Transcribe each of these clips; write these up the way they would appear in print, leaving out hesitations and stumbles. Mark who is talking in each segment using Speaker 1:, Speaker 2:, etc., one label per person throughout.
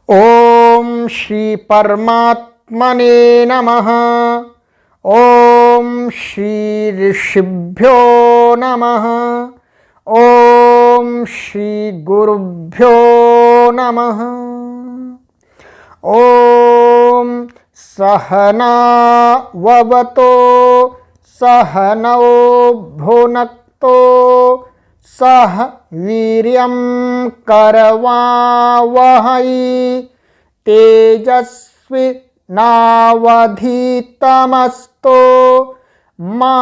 Speaker 1: ओम श्री परमात्मने नमः। ओम श्री ऋषिभ्यो नमः। ओम श्री गुरुभ्यो नमः। ओम सहना ववतो सहनौ भुनक्तो सह वीर्यं करवावहै तेजस्वी नावधीतमस्तु मा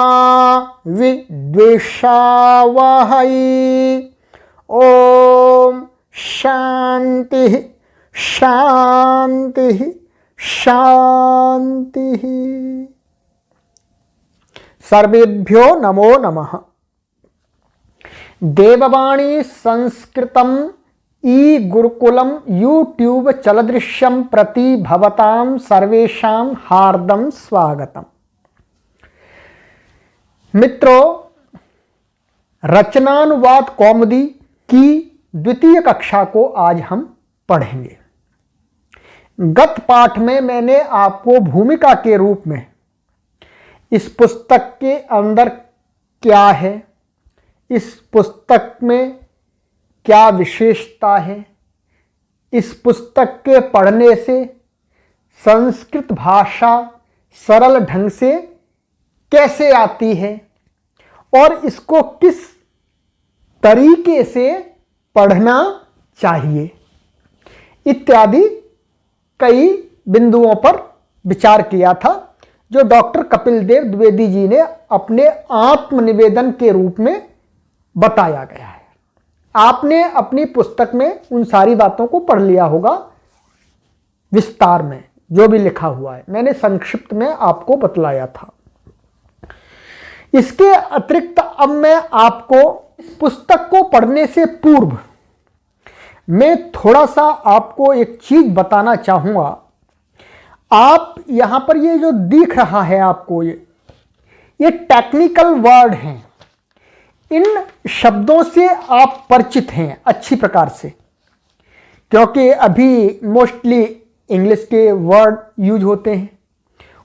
Speaker 1: विद्विषावहै। ओम शांति शांति शांति। सर्वेभ्यो नमो नमः। देववाणी संस्कृतम ई गुरुकुलम यूट्यूब चलदृश्यम प्रति भवतां सर्वेषां हार्दं स्वागतम। मित्रों, रचनानुवाद कौमुदी की द्वितीय कक्षा को आज हम पढ़ेंगे। गत पाठ में मैंने आपको भूमिका के रूप में इस पुस्तक के अंदर क्या है, इस पुस्तक में क्या विशेषता है, इस पुस्तक के पढ़ने से संस्कृत भाषा सरल ढंग से कैसे आती है और इसको किस तरीके से पढ़ना चाहिए इत्यादि कई बिंदुओं पर विचार किया था, जो डॉक्टर कपिल देव द्विवेदी जी ने अपने आत्मनिवेदन के रूप में बताया गया है। आपने अपनी पुस्तक में उन सारी बातों को पढ़ लिया होगा विस्तार में, जो भी लिखा हुआ है मैंने संक्षिप्त में आपको बतलाया था। इसके अतिरिक्त अब मैं आपको इस पुस्तक को पढ़ने से पूर्व मैं थोड़ा सा आपको एक चीज बताना चाहूंगा। आप यहां पर ये जो दिख रहा है आपको, ये टेक्निकल वर्ड हैं। इन शब्दों से आप परिचित हैं अच्छी प्रकार से, क्योंकि अभी मोस्टली इंग्लिश के वर्ड यूज होते हैं,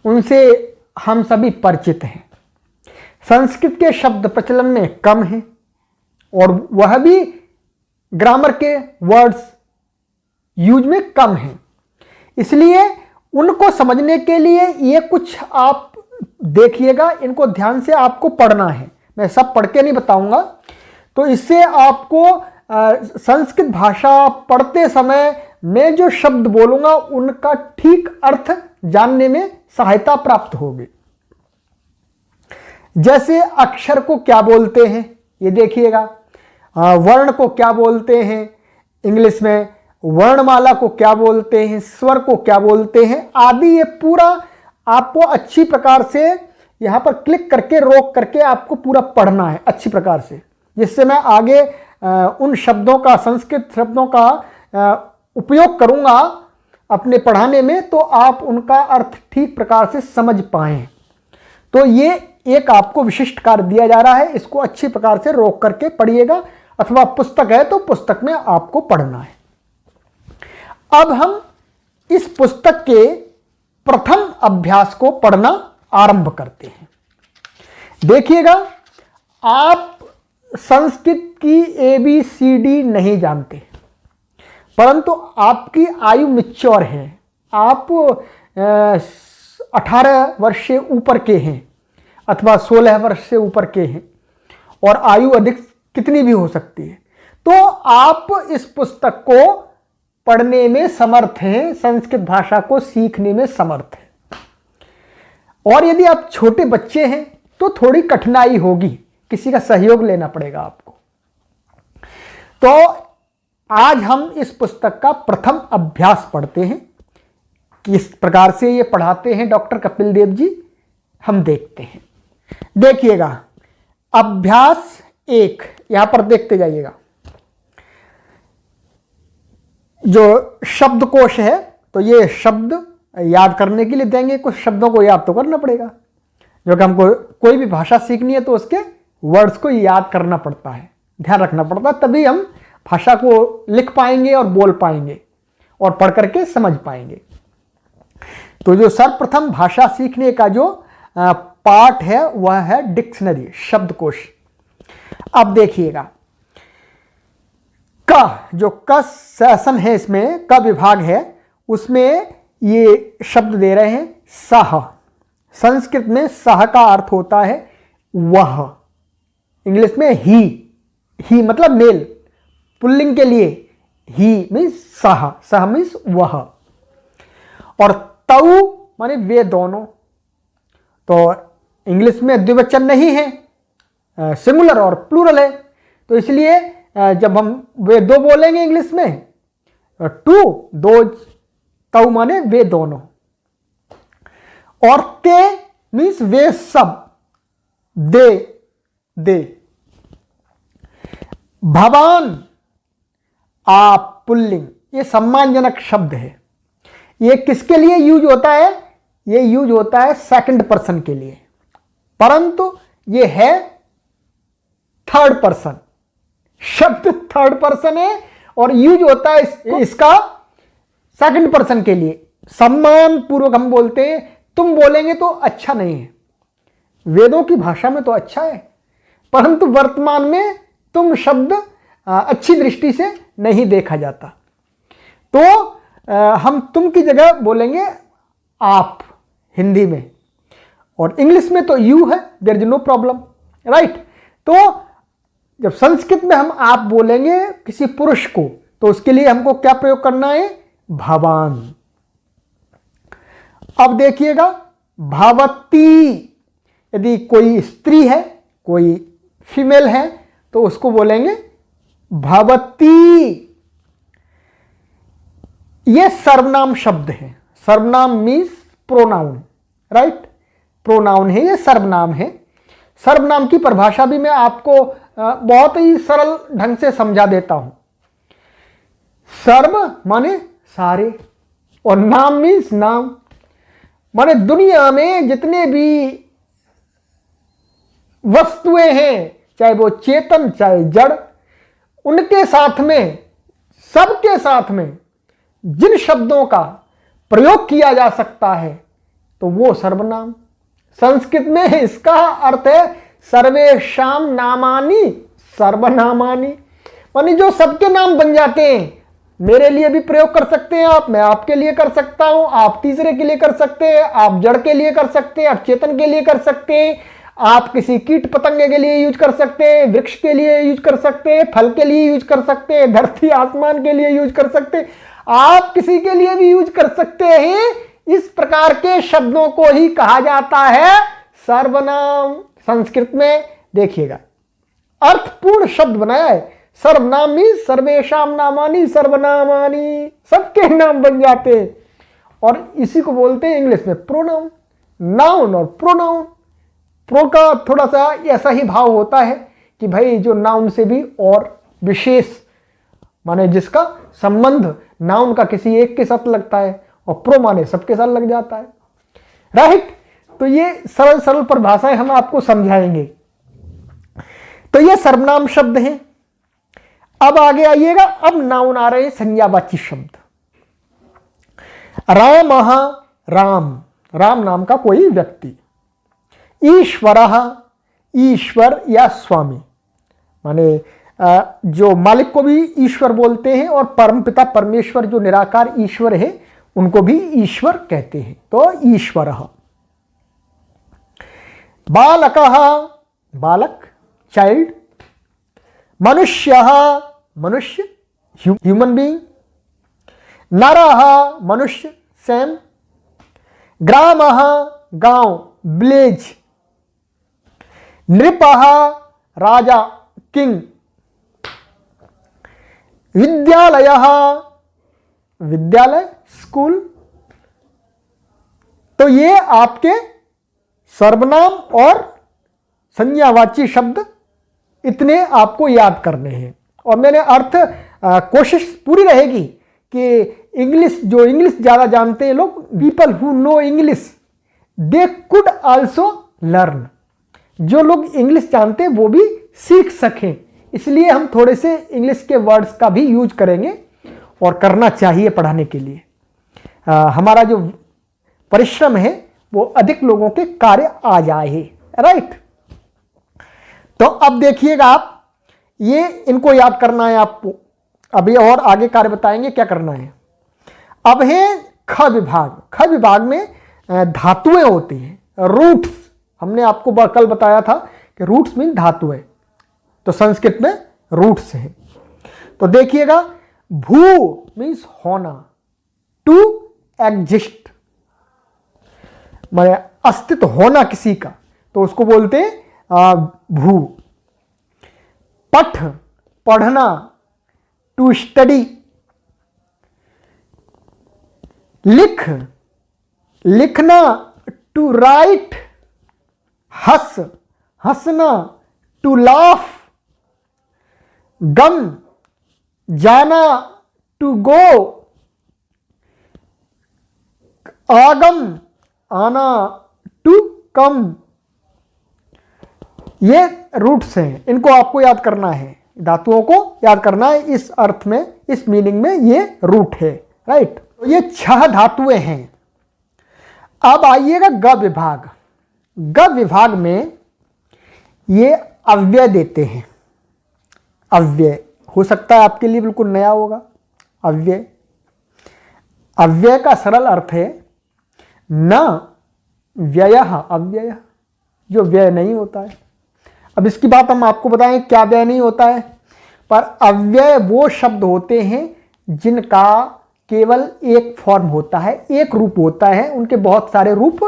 Speaker 1: उनसे हम सभी परिचित हैं। संस्कृत के शब्द प्रचलन में कम हैं और वह भी ग्रामर के वर्ड्स यूज में कम हैं। इसलिए उनको समझने के लिए ये कुछ आप देखिएगा, इनको ध्यान से आपको पढ़ना है। मैं सब पढ़ के नहीं बताऊंगा, तो इससे आपको संस्कृत भाषा पढ़ते समय मैं जो शब्द बोलूंगा उनका ठीक अर्थ जानने में सहायता प्राप्त होगी। जैसे अक्षर को क्या बोलते हैं ये देखिएगा, वर्ण को क्या बोलते हैं इंग्लिश में, वर्णमाला को क्या बोलते हैं, स्वर को क्या बोलते हैं आदि, ये पूरा आपको अच्छी प्रकार से यहाँ पर क्लिक करके रोक करके आपको पूरा पढ़ना है अच्छी प्रकार से, जिससे मैं आगे उन शब्दों का, संस्कृत शब्दों का उपयोग करूँगा अपने पढ़ाने में, तो आप उनका अर्थ ठीक प्रकार से समझ पाएँ। तो ये एक आपको विशिष्ट कार्य दिया जा रहा है, इसको अच्छी प्रकार से रोक करके पढ़िएगा, अथवा पुस्तक है तो पुस्तक में आपको पढ़ना है। अब हम इस पुस्तक के प्रथम अभ्यास को पढ़ना आरंभ करते हैं। देखिएगा, आप संस्कृत की ABCD नहीं जानते, परंतु आपकी आयु मैच्योर है, आप 18 वर्ष से ऊपर के हैं अथवा 16 वर्ष से ऊपर के हैं, और आयु अधिक कितनी भी हो सकती है, तो आप इस पुस्तक को पढ़ने में समर्थ हैं, संस्कृत भाषा को सीखने में समर्थ हैं। और यदि आप छोटे बच्चे हैं तो थोड़ी कठिनाई होगी, किसी का सहयोग लेना पड़ेगा आपको। तो आज हम इस पुस्तक का प्रथम अभ्यास पढ़ते हैं। किस प्रकार से ये पढ़ाते हैं डॉक्टर कपिल देव जी, हम देखते हैं। देखिएगा, अभ्यास 1 यहां पर देखते जाइएगा। जो शब्दकोश है, तो ये शब्द याद करने के लिए देंगे, कुछ शब्दों को याद तो करना पड़ेगा, जो कि हमको कोई भी भाषा सीखनी है तो उसके वर्ड्स को याद करना पड़ता है, ध्यान रखना पड़ता है, तभी हम भाषा को लिख पाएंगे और बोल पाएंगे। और पढ़ करके समझ पाएंगे। तो जो सर्वप्रथम भाषा सीखने का जो पार्ट है वह है डिक्शनरी, शब्दकोश। अब देखिएगा क, जो क सेशन है, इसमें क विभाग है, उसमें ये शब्द दे रहे हैं सह। संस्कृत में सह का अर्थ होता है वह, इंग्लिश में ही मतलब मेल, पुल्लिंग के लिए ही मीन्स सह, सह मीन्स वह, और तऊ माने वे दोनों। तो इंग्लिश में द्विवचन नहीं है, सिंगुलर और प्लूरल है, तो इसलिए जब हम वे दो बोलेंगे इंग्लिश में, टू, दो, तऊ माने वे दोनों, और ते मीन्स वे सब, दे। भवान आप पुल्लिंग, ये सम्मानजनक शब्द है। ये किसके लिए यूज होता है? ये यूज होता है सेकंड पर्सन के लिए, परंतु ये है थर्ड पर्सन। शब्द थर्ड पर्सन है और यूज होता है इसका सेकंड पर्सन के लिए। सम्मान पूर्वक हम बोलते हैं, तुम बोलेंगे तो अच्छा नहीं है, वेदों की भाषा में तो अच्छा है, परंतु वर्तमान में तुम शब्द अच्छी दृष्टि से नहीं देखा जाता, तो हम तुम की जगह बोलेंगे आप हिंदी में, और इंग्लिश में तो यू है, there is no problem, right. तो जब संस्कृत में हम आप बोलेंगे किसी पुरुष को, तो उसके लिए हमको क्या प्रयोग करना है? भवान। अब देखिएगा भवती, यदि कोई स्त्री है, कोई फीमेल है, तो उसको बोलेंगे भवती। यह सर्वनाम शब्द है। सर्वनाम मीन्स प्रोनाउन, राइट, प्रोनाउन है, यह सर्वनाम है। सर्वनाम की परिभाषा भी मैं आपको बहुत ही सरल ढंग से समझा देता हूं। सर्व माने सारे, और नाम मीन्स नाम, माने दुनिया में जितने भी वस्तुएं हैं, चाहे वो चेतन चाहे जड़, उनके साथ में, सबके साथ में जिन शब्दों का प्रयोग किया जा सकता है, तो वो सर्वनाम। संस्कृत में इसका अर्थ है सर्वेषाम नामानि सर्वनामानि, मानी जो सबके नाम बन जाते हैं। मेरे लिए भी प्रयोग कर सकते हैं आप, मैं आपके लिए कर सकता हूं, आप तीसरे के लिए कर सकते हैं, आप जड़ के लिए कर सकते हैं, आप चेतन के लिए कर सकते हैं, आप किसी कीट पतंगे के लिए यूज कर सकते हैं, वृक्ष के लिए यूज कर सकते हैं, फल के लिए यूज कर सकते हैं, धरती आसमान के लिए यूज कर सकते हैं, आप किसी के लिए भी यूज कर सकते हैं। इस प्रकार के शब्दों को ही कहा जाता है सर्वनाम। संस्कृत में देखिएगा अर्थपूर्ण शब्द बनाया है। सर्वनाम मीन्स सर्वेषाम नामानि सर्वनामानि, सबके नाम बन जाते हैं, और इसी को बोलते हैं इंग्लिश में प्रोनाउन। नाउन और प्रोनाउन, प्रो का थोड़ा सा ऐसा ही भाव होता है कि भाई जो नाउन से भी और विशेष, माने जिसका संबंध नाउन का किसी एक के साथ लगता है, और प्रो माने सबके साथ लग जाता है, राइट। तो ये सरल सरल परिभाषाएं हम आपको समझाएंगे। तो ये सर्वनाम शब्द हैं। अब आगे आइएगा, अब नाउन आ रहे हैं संज्ञावाची शब्द। राम, राम, राम नाम का कोई व्यक्ति। ईश्वरः, ईश्वर या स्वामी, माने जो मालिक को भी ईश्वर बोलते हैं, और परमपिता परमेश्वर जो निराकार ईश्वर है उनको भी ईश्वर कहते हैं, तो ईश्वरः। बालकः, बालक चाइल्ड। मनुष्यः, मनुष्य ह्यूमन बीइंग। नरः, मनुष्य सैम। ग्रामः, गांव विलेज। नृपः, राजा किंग। विद्यालयः, विद्यालय स्कूल। तो ये आपके सर्वनाम और संज्ञावाची शब्द इतने आपको याद करने हैं, और मैंने अर्थ कोशिश पूरी रहेगी कि इंग्लिश, जो इंग्लिश ज़्यादा जानते हैं लोग, people who know English they could also learn, जो लोग इंग्लिश जानते हैं वो भी सीख सकें। इसलिए हम थोड़े से इंग्लिश के वर्ड्स का भी यूज करेंगे, और करना चाहिए पढ़ाने के लिए। हमारा जो परिश्रम है वो अधिक लोगों के कार्य आ जाए, राइट। तो अब देखिएगा आप, ये इनको याद करना है आपको। अभी और आगे कार्य बताएंगे क्या करना है। अब है ख विभाग। ख विभाग में धातुएं होती हैं, रूट्स। हमने आपको कल बताया था कि रूट्स मीन धातुएं, तो संस्कृत में रूट्स है। तो देखिएगा, भू मीन्स होना, टू एग्जिस्ट माने अस्तित्व होना किसी का, तो उसको बोलते भू। पठ पढ़ना, टू स्टडी। लिख लिखना, टू राइट। हंस हंसना, टू लाफ। गम जाना, टू गो। आगम आना, टू कम। ये रूट्स हैं, इनको आपको याद करना है, धातुओं को याद करना है। इस अर्थ में, इस मीनिंग में ये रूट है, राइट। तो ये 6 धातुएं हैं। अब आइएगा ग विभाग। ग विभाग में ये अव्यय देते हैं। अव्यय हो सकता है आपके लिए बिल्कुल नया होगा। अव्यय, अव्यय का सरल अर्थ है न व्ययः, अव्यय जो व्यय नहीं होता है। अब इसकी बात हम आपको बताएं क्या व्यय नहीं होता है। पर अव्यय वो शब्द होते हैं जिनका केवल एक फॉर्म होता है, एक रूप होता है, उनके बहुत सारे रूप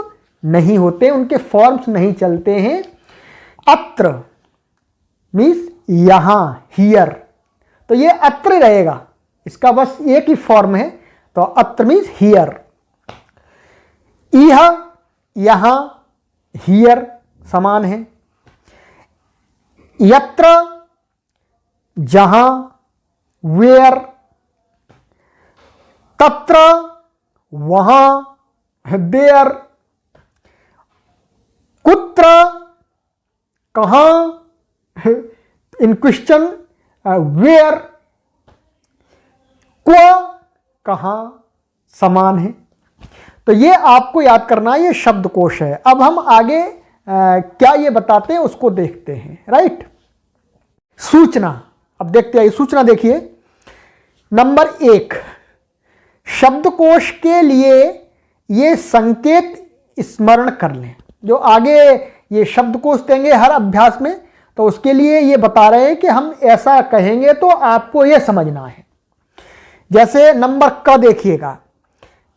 Speaker 1: नहीं होते, उनके फॉर्म्स नहीं चलते हैं। अत्र मीन्स यहां, हियर, तो ये अत्र रहेगा, इसका बस एक ही फॉर्म है, तो अत्र मीन्स हियर। इह यहां, हियर समान है। यत्र जहां, वेयर। तत्र वहां, देयर। कुत्र कहां, इन क्वेश्चन वेयर। क्व कहां, समान है। तो ये आपको याद करना, ये शब्दकोश है। अब हम आगे क्या ये बताते हैं उसको देखते हैं, राइट। सूचना, अब देखते हैं सूचना। देखिए नंबर 1, शब्दकोश के लिए ये संकेत स्मरण कर लें। जो आगे ये शब्दकोश देंगे हर अभ्यास में, तो उसके लिए ये बता रहे हैं कि हम ऐसा कहेंगे तो आपको ये समझना है। जैसे नंबर क देखिएगा,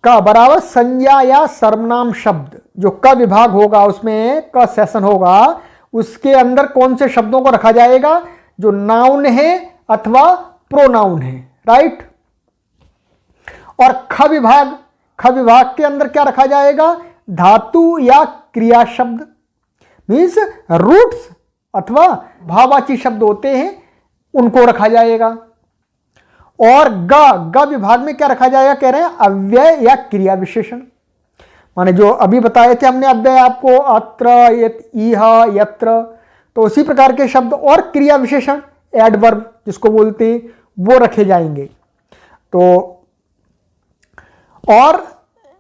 Speaker 1: क बराबर संज्ञा या सर्वनाम शब्द। जो क विभाग होगा उसमें क सेशन होगा, उसके अंदर कौन से शब्दों को रखा जाएगा? जो नाउन है अथवा प्रोनाउन है, राइट। और ख विभाग के अंदर क्या रखा जाएगा? धातु या क्रिया शब्द, मीन्स रूट्स अथवा भाववाची शब्द होते हैं, उनको रखा जाएगा। और ग विभाग में क्या रखा जाएगा? कह रहे हैं अव्यय या क्रिया विशेषण। माने जो अभी बताए थे हमने अव्यय आपको, अत्र, इह, यत्र, तो उसी प्रकार के शब्द और क्रिया विशेषण एडवर्ब जिसको बोलते हैं वो रखे जाएंगे। तो और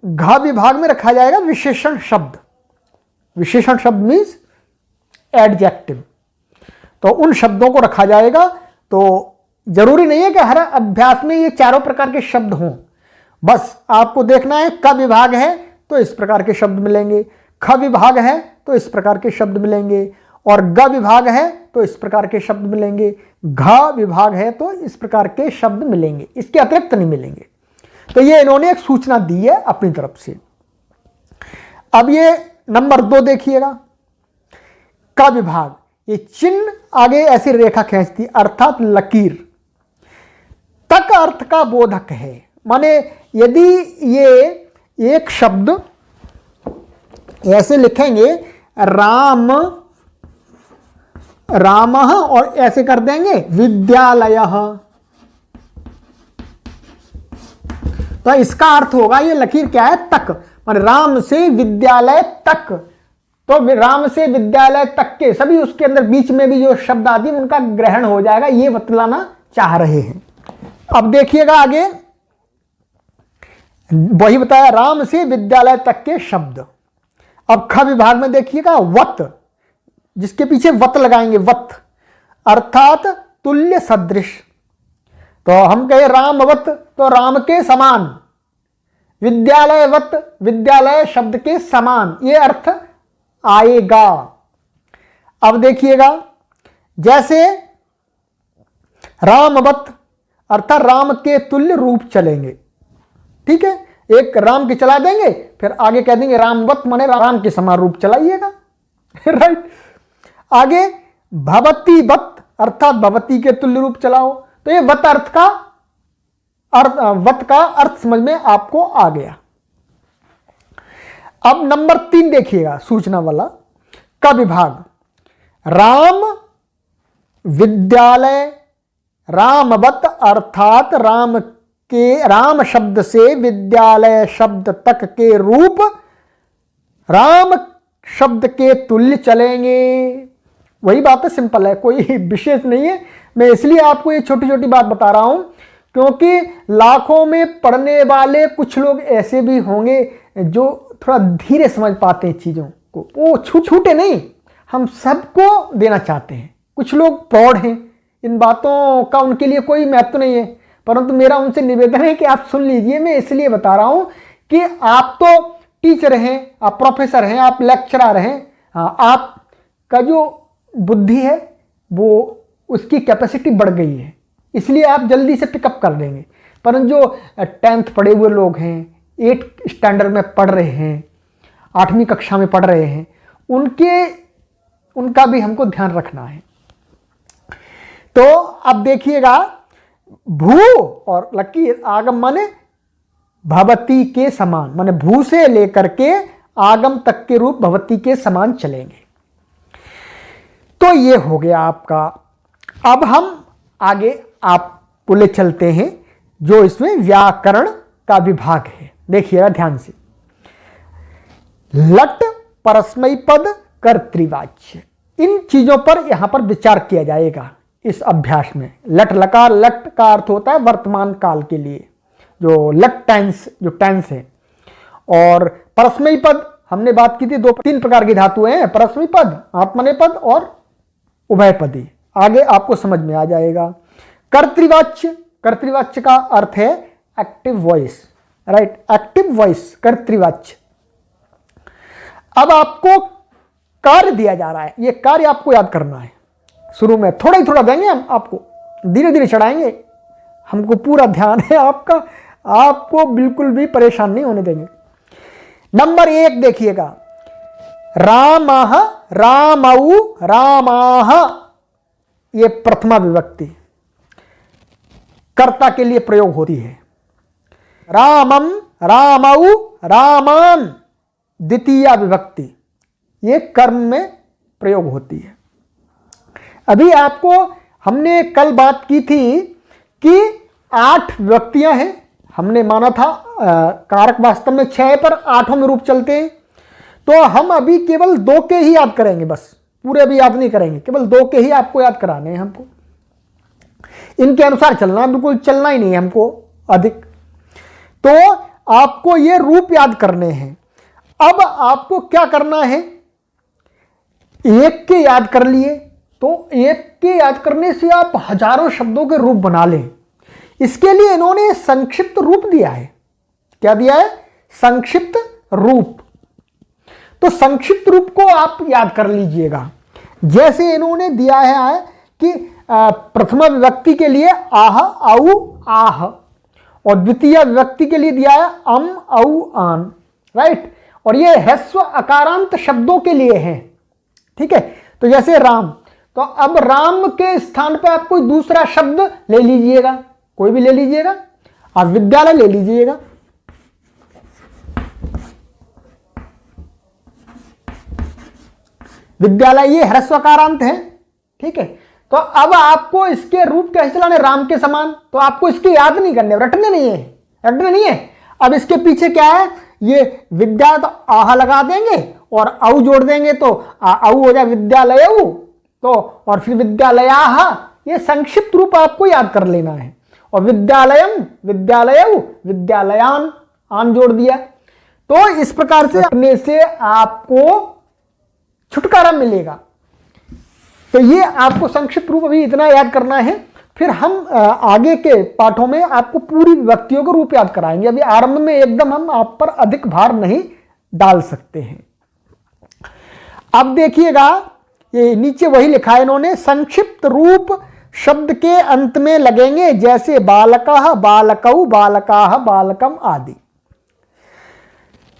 Speaker 1: घ विभाग में रखा जाएगा विशेषण शब्द। विशेषण शब्द मीन्स एडजेक्टिव, तो उन शब्दों को रखा जाएगा। तो जरूरी नहीं है कि हर अभ्यास में ये चारों प्रकार के शब्द हों, बस आपको देखना है क विभाग है तो इस प्रकार के शब्द मिलेंगे, ख विभाग है तो इस प्रकार के शब्द मिलेंगे, और ग विभाग है तो इस प्रकार के शब्द मिलेंगे, घ विभाग है तो इस प्रकार के शब्द मिलेंगे, इसके अतिरिक्त नहीं मिलेंगे। तो ये इन्होंने एक सूचना दी है अपनी तरफ से। अब ये नंबर 2 देखिएगा, क विभाग। ये चिन्ह आगे ऐसी रेखा खींचती, अर्थात लकीर। तक अर्थ का बोधक है, माने यदि ये एक शब्द ऐसे लिखेंगे रामः और ऐसे कर देंगे विद्यालयः, तो इसका अर्थ होगा ये लकीर क्या है? तक, माने राम से विद्यालय तक। तो राम से विद्यालय तक के सभी उसके अंदर बीच में भी जो शब्द आदि उनका ग्रहण हो जाएगा, ये बतलाना चाह रहे हैं। अब देखिएगा आगे वही बताया राम से विद्यालय तक के शब्द। अब ख विभाग में देखिएगा वत, जिसके पीछे वत लगाएंगे, वत अर्थात तुल्य सदृश। तो हम कहे रामवत तो राम के समान, विद्यालयवत विद्यालय शब्द के समान, ये अर्थ आएगा। अब देखिएगा जैसे रामवत अर्थात राम के तुल्य रूप चलेंगे, ठीक है, एक राम के चला देंगे फिर आगे कह देंगे रामवत माने राम के समान रूप चलाइएगा। राइट। आगे भवती वत अर्थात भवती के तुल्य रूप चलाओ। तो ये वत अर्थ का वत का अर्थ समझ में आपको आ गया। अब नंबर 3 देखिएगा सूचना वाला का विभाग, राम विद्यालय रामवत अर्थात राम शब्द से विद्यालय शब्द तक के रूप राम शब्द के तुल्य चलेंगे। वही बात है, सिंपल है, कोई विशेष नहीं है। मैं इसलिए आपको ये छोटी छोटी बात बता रहा हूं क्योंकि लाखों में पढ़ने वाले कुछ लोग ऐसे भी होंगे जो थोड़ा धीरे समझ पाते हैं चीज़ों को, वो छूटे नहीं, हम सबको देना चाहते हैं। कुछ लोग प्रौढ़ हैं, इन बातों का उनके लिए कोई महत्व नहीं है, परंतु मेरा उनसे निवेदन है कि आप सुन लीजिए। मैं इसलिए बता रहा हूं कि आप तो टीचर हैं, आप प्रोफेसर हैं, आप लेक्चरर हैं, आपका जो बुद्धि है वो उसकी कैपेसिटी बढ़ गई है, इसलिए आप जल्दी से पिकअप कर लेंगे। परंतु जो 10th पढ़े हुए लोग हैं, 8th स्टैंडर्ड में पढ़ रहे हैं, 8वीं कक्षा में पढ़ रहे हैं, उनका भी हमको ध्यान रखना है। तो अब देखिएगा भू और लकी आगम माने भवती के समान, माने भू से लेकर के आगम तक के रूप भवती के समान चलेंगे। तो ये हो गया आपका। अब हम आगे आपको ले चलते हैं जो इसमें व्याकरण का विभाग है। देखिएगा ध्यान से, लट परस्मयी पद कर्तृवाच्य, इन चीजों पर यहां पर विचार किया जाएगा इस अभ्यास में। लट लकार, लट का अर्थ होता है वर्तमान काल के लिए, जो लट टेंस जो टेंस है, और परस्मयी पद हमने बात की थी, 3 प्रकार की धातुएं हैं, परस्मयी पद, आत्मनेपद और उभयपदी। आगे आपको समझ में आ जाएगा। कर्तृवाच्य, कर्तृवाच्य का अर्थ है active voice, right, active voice कर्तृवाच्य। अब आपको कार्य दिया जा रहा है, ये कार्य आपको याद करना है। शुरू में थोड़ा ही थोड़ा देंगे हम आपको, धीरे धीरे चढ़ाएंगे, हमको पूरा ध्यान है आपका, आपको बिल्कुल भी परेशान नहीं होने देंगे। नंबर 1 देखिएगा, रामः रामौ रामाः, ये प्रथमा विभक्ति कर्ता के लिए प्रयोग होती है। रामम रामौ रामान द्वितीया विभक्ति, ये कर्म में प्रयोग होती है। अभी आपको हमने कल बात की थी कि 8 विभक्तियां हैं, हमने माना था कारक वास्तव में 6 है पर 8 में रूप चलते हैं। तो हम अभी केवल 2 के ही याद करेंगे, बस पूरे अभी याद नहीं करेंगे, केवल 2 के ही आपको याद कराने हैं हमको। इनके अनुसार चलना, बिल्कुल चलना ही नहीं है हमको अधिक। तो आपको ये रूप याद करने हैं। अब आपको क्या करना है, 1 के याद कर लिए तो 1 के याद करने से आप हजारों शब्दों के रूप बना लें। इसके लिए इन्होंने संक्षिप्त रूप दिया है। क्या दिया है? संक्षिप्त रूप। तो संक्षिप्त रूप को आप याद कर लीजिएगा। जैसे इन्होंने दिया है कि प्रथमा विभक्ति के लिए आह औ आह, और द्वितीय विभक्ति के लिए दिया है अम औ आन, राइट। और ये ह्रस्व अकारांत शब्दों के लिए है, ठीक है। तो जैसे राम, तो अब राम के स्थान पर आप कोई दूसरा शब्द ले लीजिएगा, कोई भी ले लीजिएगा। आप विद्यालय ले लीजिएगा, विद्यालय ये ह्रस्वकारांत है, ठीक है। तो अब आपको इसके रूप कैसे चलाने, राम के समान। तो आपको इसके याद नहीं करने, रटने नहीं है। अब इसके पीछे क्या है, ये विद्या, तो आह लगा देंगे और औ जोड़ देंगे तो औ हो जाए विद्यालय, तो और फिर विद्यालयाः, ये संक्षिप्त रूप आपको याद कर लेना है। और विद्यालयम विद्यालय विद्यालयान, आन जोड़ दिया। तो इस प्रकार से रटने से आपको छुटकारा मिलेगा। तो ये आपको संक्षिप्त रूप अभी इतना याद करना है, फिर हम आगे के पाठों में आपको पूरी विभक्तियों को रूप याद कराएंगे। अभी आरंभ में एकदम हम आप पर अधिक भार नहीं डाल सकते हैं। अब देखिएगा, ये नीचे वही लिखा है इन्होंने, संक्षिप्त रूप शब्द के अंत में लगेंगे, जैसे बालकः, बालकौ, बालकाः, बालकम आदि।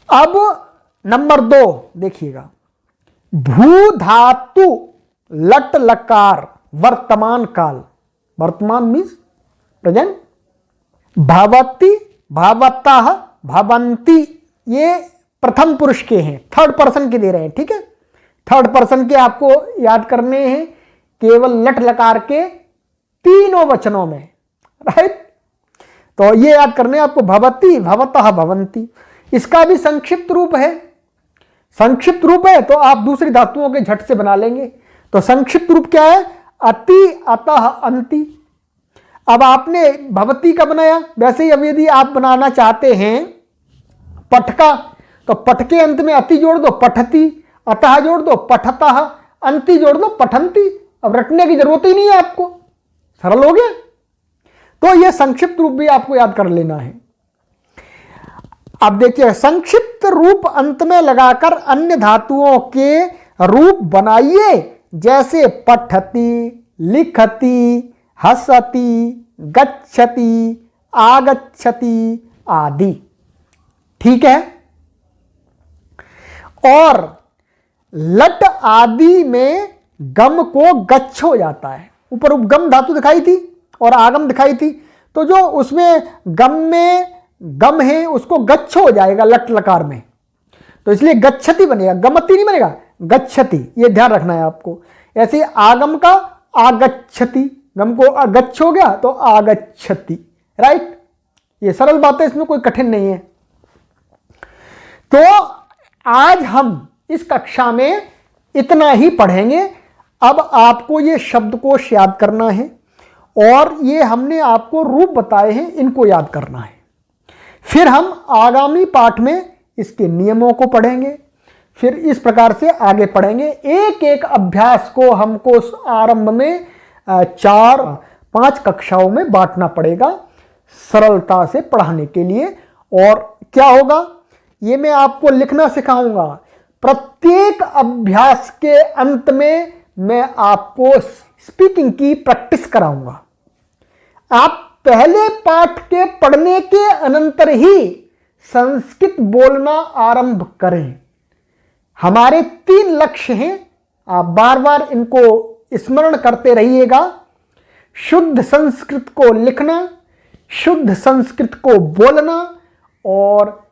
Speaker 1: अब नंबर 2 देखिएगा, भू धातु लट लकार वर्तमान काल, वर्तमान मीन्स प्रेजेंट, भवति, भवतः, भवन्ति, ये प्रथम पुरुष के हैं, थर्ड पर्सन के दे रहे हैं, ठीक है। थर्ड पर्सन के आपको याद करने हैं केवल लट लकार के तीनों वचनों में, राइट। तो ये याद करने आपको, भवति, भवतः, भवन्ति। इसका भी संक्षिप्त रूप है। संक्षिप्त रूप है तो आप दूसरी धातुओं के झट से बना लेंगे। तो संक्षिप्त रूप क्या है? अति, अतः, अंति। अब आपने भवती का बनाया, वैसे ही अब यदि आप बनाना चाहते हैं पठ का, तो पठ के अंत में अति जोड़ दो, पठती, अतः जोड़ दो, पठतः, अंति जोड़ दो, पठंती। अब रटने की जरूरत ही नहीं है आपको, सरल हो गया। तो यह संक्षिप्त रूप भी आपको याद कर लेना है। अब देखिए, संक्षिप्त रूप अंत में लगाकर अन्य धातुओं के रूप बनाइए, जैसे पठती, लिखती, हसती, गच्छति, आगच्छति आदि, ठीक है। और लट आदि में गम को गच्छ हो जाता है। ऊपर उपगम धातु दिखाई थी और आगम दिखाई थी, तो जो उसमें गम में गम है उसको गच्छ हो जाएगा लट लकार में, तो इसलिए गच्छति बनेगा, गमति नहीं बनेगा, गच्छति। ये ध्यान रखना है आपको। ऐसे आगम का आगच्छति, गम को गच्छ हो गया तो आगच्छति, राइट। ये सरल बात है, इसमें कोई कठिन नहीं है। तो आज हम इस कक्षा में इतना ही पढ़ेंगे। अब आपको ये शब्दकोश याद करना है और ये हमने आपको रूप बताए हैं, इनको याद करना है। फिर हम आगामी पाठ में इसके नियमों को पढ़ेंगे, फिर इस प्रकार से आगे पढ़ेंगे। एक एक अभ्यास को हमको आरंभ में 4-5 कक्षाओं में बांटना पड़ेगा सरलता से पढ़ाने के लिए। और क्या होगा, ये मैं आपको लिखना सिखाऊंगा। प्रत्येक अभ्यास के अंत में मैं आपको स्पीकिंग की प्रैक्टिस कराऊंगा। आप पहले पाठ के पढ़ने के अनंतर ही संस्कृत बोलना आरंभ करें। हमारे 3 लक्ष्य हैं, आप बार बार इनको स्मरण करते रहिएगा। शुद्ध संस्कृत को लिखना, शुद्ध संस्कृत को बोलना और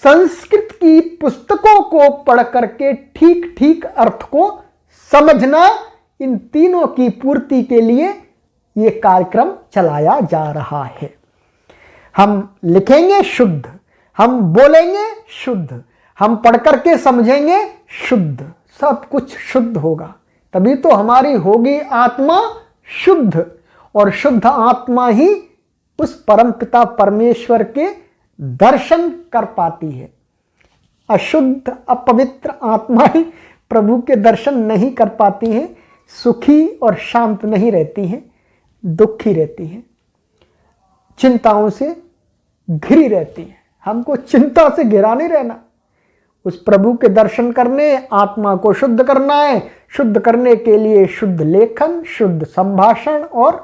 Speaker 1: संस्कृत की पुस्तकों को पढ़ करके ठीक ठीक अर्थ को समझना। इन तीनों की पूर्ति के लिए ये कार्यक्रम चलाया जा रहा है। हम लिखेंगे शुद्ध, हम बोलेंगे शुद्ध, हम पढ़ करके समझेंगे शुद्ध, सब कुछ शुद्ध होगा। तभी तो हमारी होगी आत्मा शुद्ध, और शुद्ध आत्मा ही उस परमपिता परमेश्वर के दर्शन कर पाती है। अशुद्ध अपवित्र आत्मा ही प्रभु के दर्शन नहीं कर पाती हैं, सुखी और शांत नहीं रहती हैं, दुखी रहती हैं, चिंताओं से घिरी रहती हैं। हमको चिंता से घिरा नहीं रहना, उस प्रभु के दर्शन करने, आत्मा को शुद्ध करना है। शुद्ध करने के लिए शुद्ध लेखन, शुद्ध संभाषण और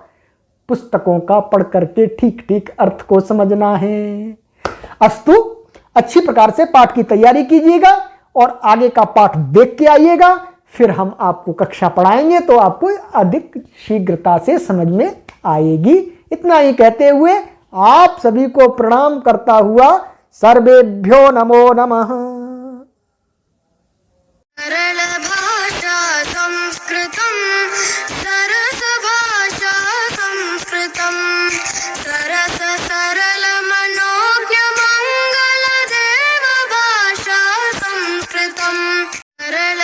Speaker 1: पुस्तकों का पढ़ करके ठीक ठीक अर्थ को समझना है। अस्तु, अच्छी प्रकार से पाठ की तैयारी कीजिएगा और आगे का पाठ देख के आइएगा। फिर हम आपको कक्षा पढ़ाएंगे तो आपको अधिक शीघ्रता से समझ में आएगी। इतना ही कहते हुए आप सभी को प्रणाम करता हुआ सर्वेभ्यो नमो नमः।
Speaker 2: सरल भाषा संस्कृतम, सरस भाषा संस्कृतम, सरस सरल मनोज्ञ मंगल देव भाषा संस्कृतम, सरल